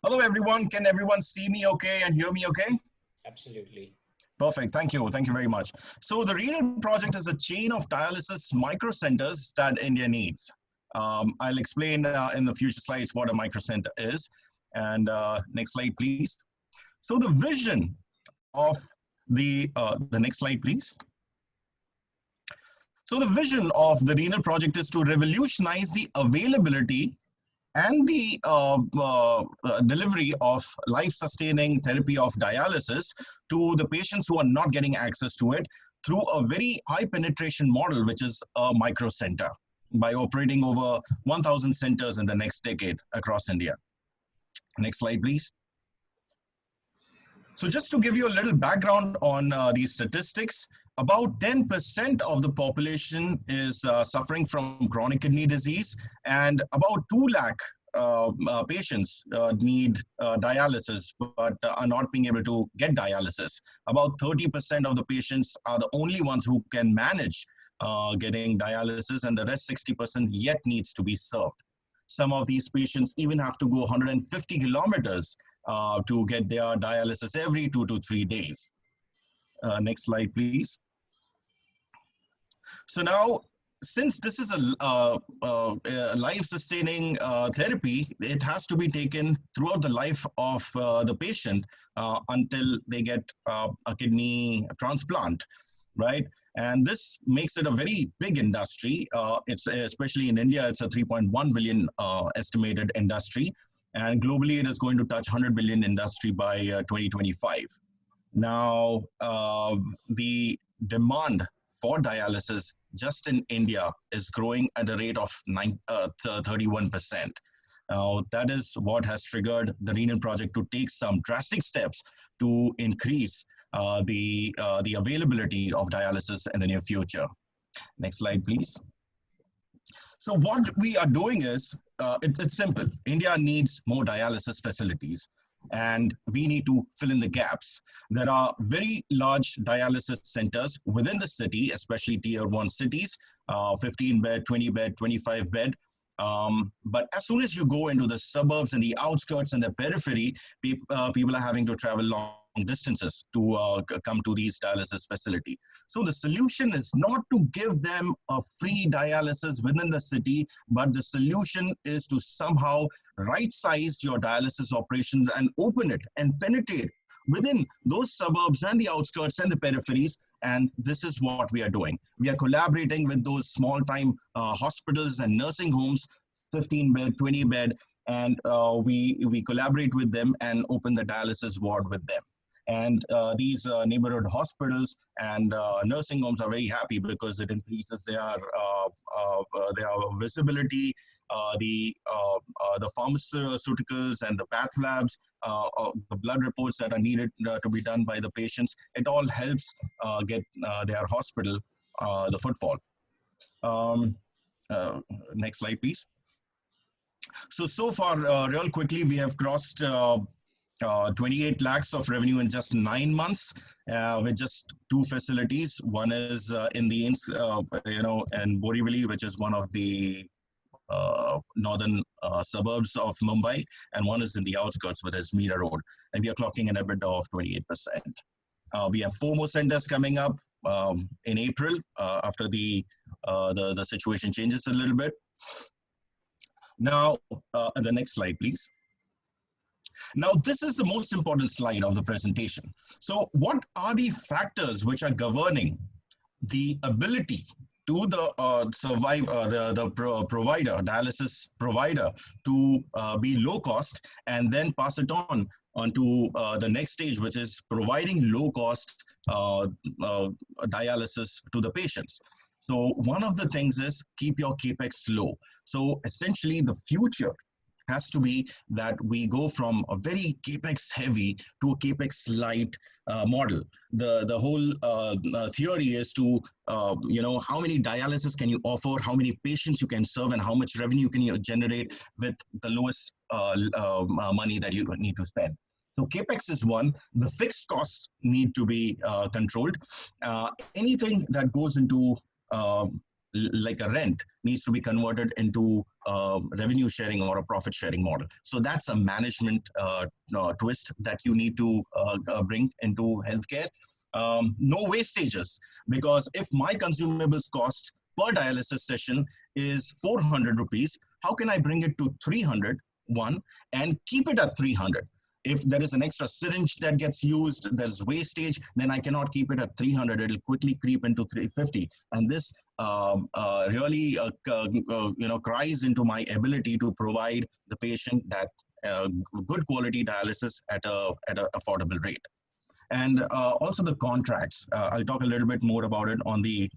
Hello, everyone. Can everyone see me okay and hear me okay? Absolutely. Perfect. Thank you. Thank you very much. So the Renal Project is a chain of dialysis micro centers that India needs. I'll explain in the future slides what a micro center is. And next slide, please. So the vision of the next slide, please. So the vision of the Renal Project is to revolutionize the availability and the delivery of life-sustaining therapy of dialysis to the patients who are not getting access to it through a very high penetration model, which is a micro center, by operating over 1,000 centers in the next decade across India. Next slide, please. So just to give you a little background on these statistics, about 10% of the population is suffering from chronic kidney disease, and about 2 lakh patients need dialysis but are not being able to get dialysis. About 30% of the patients are the only ones who can manage getting dialysis, and the rest 60% yet needs to be served. Some of these patients even have to go 150 kilometers to get their dialysis every 2 to 3 days. Next slide, please. So now, since this is a life-sustaining therapy, it has to be taken throughout the life of the patient until they get a kidney transplant, right? And this makes it a very big industry. It's especially in India, it's a 3.1 billion estimated industry. And globally, it is going to touch 100 billion industry by 2025. Now, the demand for dialysis just in India is growing at a rate of 31%. That is what has triggered the Renal Project to take some drastic steps to increase the availability of dialysis in the near future. Next slide, please. So what we are doing is, it's simple. India needs more dialysis facilities, and we need to fill in the gaps. There are very large dialysis centers within the city, especially tier 1 cities, 15 bed, 20 bed, 25 bed. But as soon as you go into the suburbs and the outskirts and the periphery, people are having to travel long distances to come to these dialysis facility. So the solution is not to give them a free dialysis within the city, but the solution is to somehow right size your dialysis operations and open it and penetrate within those suburbs and the outskirts and the peripheries. And this is what we are doing. We are collaborating with those small time hospitals and nursing homes, 15 bed, 20 bed, and we collaborate with them and open the dialysis ward with them. And these neighborhood hospitals and nursing homes are very happy because it increases their visibility. The pharmaceuticals and the path labs, the blood reports that are needed to be done by the patients, it all helps get their hospital the footfall. Next slide, please. So far, real quickly, we have crossed 28 lakhs of revenue in just 9 months with just 2 facilities. One is in the in Borivali, which is one of the northern suburbs of Mumbai, and one is in the outskirts, which is Meera Road, and we are clocking an EBITDA of 28%. We have 4 more centers coming up in April after the situation changes a little bit. Now, the next slide, please. Now, this is the most important slide of the presentation. So what are the factors which are governing the ability to the dialysis provider to be low cost and then pass it on to the next stage, which is providing low cost dialysis to the patients? So one of the things is keep your capex low. So essentially the future has to be that we go from a very capex heavy to a capex light model. The whole theory is to how many dialysis can you offer, how many patients you can serve, and how much revenue can you generate with the lowest money that you need to spend. So capex is one. The fixed costs need to be controlled. Anything that goes into like a rent needs to be converted into revenue sharing or a profit sharing model. So that's a management twist that you need to bring into healthcare. No wastages, because if my consumables cost per dialysis session is 400 rupees, how can I bring it to 300 one and keep it at 300? If there is an extra syringe that gets used, there's wastage, then I cannot keep it at 300. It'll quickly creep into 350. And this really cries into my ability to provide the patient that good quality dialysis at a affordable rate. And also the contracts. I'll talk a little bit more about it on the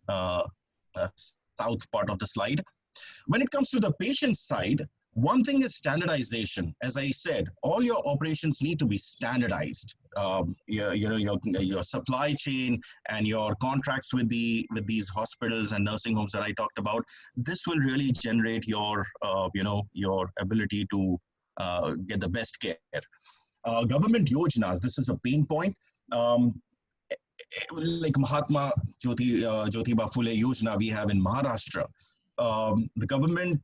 south part of the slide. When it comes to the patient side, one thing is standardization. As I said, all your operations need to be standardized. Your supply chain and your contracts with these hospitals and nursing homes that I talked about. This will really generate your your ability to get the best care. Government yojanas. This is a pain point. Like Mahatma Jyotiba Phule Yojana we have in Maharashtra. The government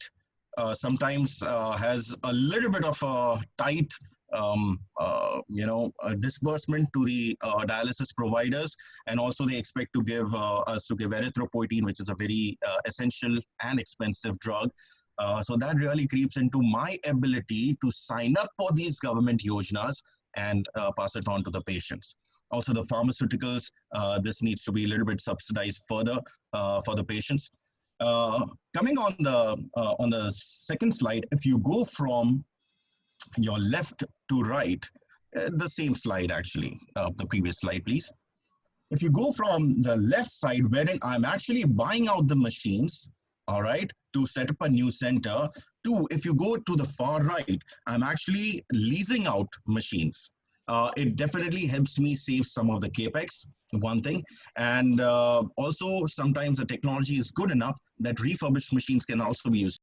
sometimes has a little bit of a tight disbursement to the dialysis providers, and also they expect to give us to give erythropoietin, which is a very essential and expensive drug. So that really creeps into my ability to sign up for these government yojanas and pass it on to the patients. Also the pharmaceuticals, this needs to be a little bit subsidized further for the patients. Coming on the second slide, if you go from your left to right, the same slide actually, the previous slide please. If you go from the left side, wherein I'm actually buying out the machines, all right, to set up a new center, to if you go to the far right, I'm actually leasing out machines. It definitely helps me save some of the capex, one thing. And also sometimes the technology is good enough that refurbished machines can also be used.